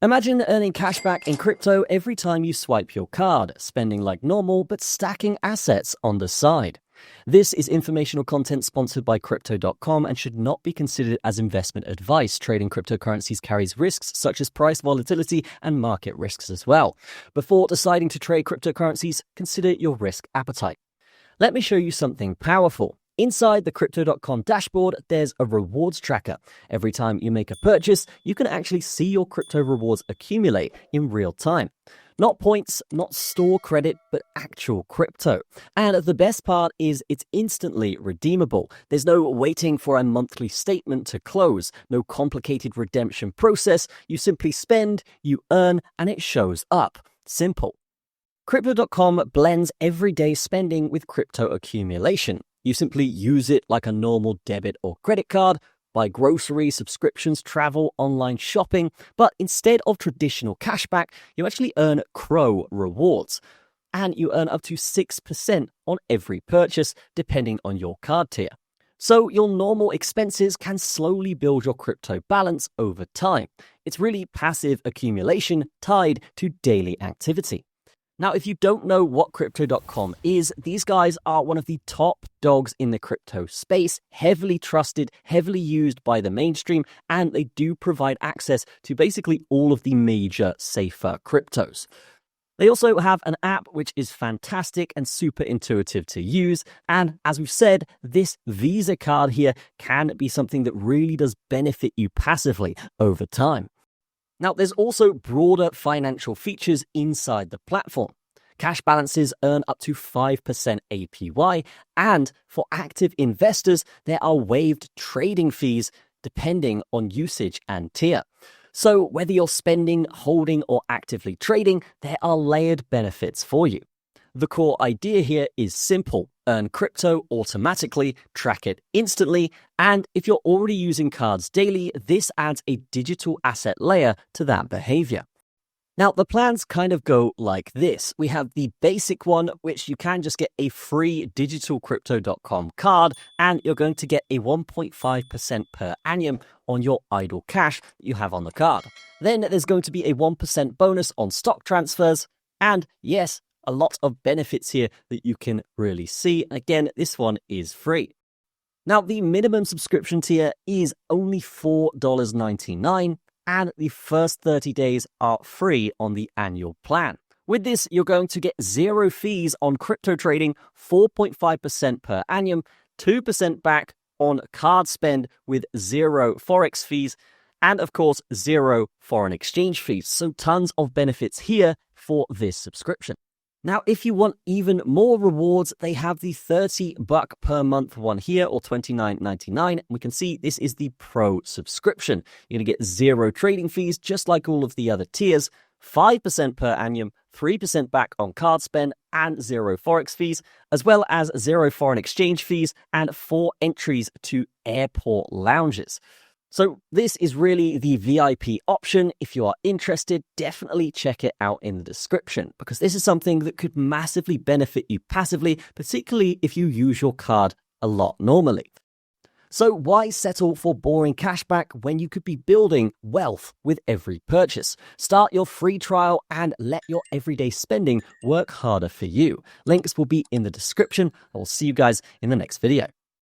Imagine earning cashback in crypto every time you swipe your card, spending like normal but stacking assets on the side. This is informational content sponsored by Crypto.com and should not be considered as investment advice. Trading cryptocurrencies carries risks such as price volatility and market risks as well. Before deciding to trade cryptocurrencies, consider your risk appetite. Let me show you something powerful. Inside the Crypto.com dashboard, there's a rewards tracker. Every time you make a purchase, you can actually see your crypto rewards accumulate in real time. Not points, not store credit, but actual crypto. And the best part is it's instantly redeemable. There's no waiting for a monthly statement to close, no complicated redemption process. You simply spend, you earn, and it shows up. Simple. Crypto.com blends everyday spending with crypto accumulation. You simply use it like a normal debit or credit card, buy groceries, subscriptions, travel, online shopping, but instead of traditional cashback, you actually earn Crow rewards. And you earn up to 6% on every purchase, depending on your card tier. So your normal expenses can slowly build your crypto balance over time. It's really passive accumulation tied to daily activity. Now, if you don't know what Crypto.com is, these guys are one of the top dogs in the crypto space, heavily trusted, heavily used by the mainstream, and they do provide access to basically all of the major safer cryptos. They also have an app which is fantastic and super intuitive to use. And as we've said, this Visa card here can be something that really does benefit you passively over time. Now, there's also broader financial features inside the platform. Cash balances earn up to 5% APY, and for active investors, there are waived trading fees depending on usage and tier. So whether you're spending, holding, or actively trading, there are layered benefits for you. The core idea here is simple. Earn crypto automatically, track it instantly, and if you're already using cards daily, this adds a digital asset layer to that behavior. Now, the plans kind of go like this. We have the basic one, which you can just get a free digital Crypto.com card, and you're going to get a 1.5% per annum on your idle cash that you have on the card. Then there's going to be a 1% bonus on stock transfers, and yes, a lot of benefits here that you can really see. Again, this one is free. Now, the minimum subscription tier is only $4.99, and the first 30 days are free on the annual plan. With this, you're going to get 0 fees on crypto trading, 4.5% per annum, 2% back on card spend with 0 Forex fees, and of course, 0 foreign exchange fees. So tons of benefits here for this subscription. Now, if you want even more rewards, they have the $30 per month one here, or $29.99. We can see this is the Pro subscription. You're going to get 0 trading fees, just like all of the other tiers, 5% per annum, 3% back on card spend, and 0 Forex fees, as well as 0 foreign exchange fees and 4 entries to airport lounges. So this is really the VIP option. If you are interested, definitely check it out in the description, because this is something that could massively benefit you passively, particularly if you use your card a lot normally. So why settle for boring cashback when you could be building wealth with every purchase? Start your free trial and let your everyday spending work harder for you. Links will be in the description. I will see you guys in the next video.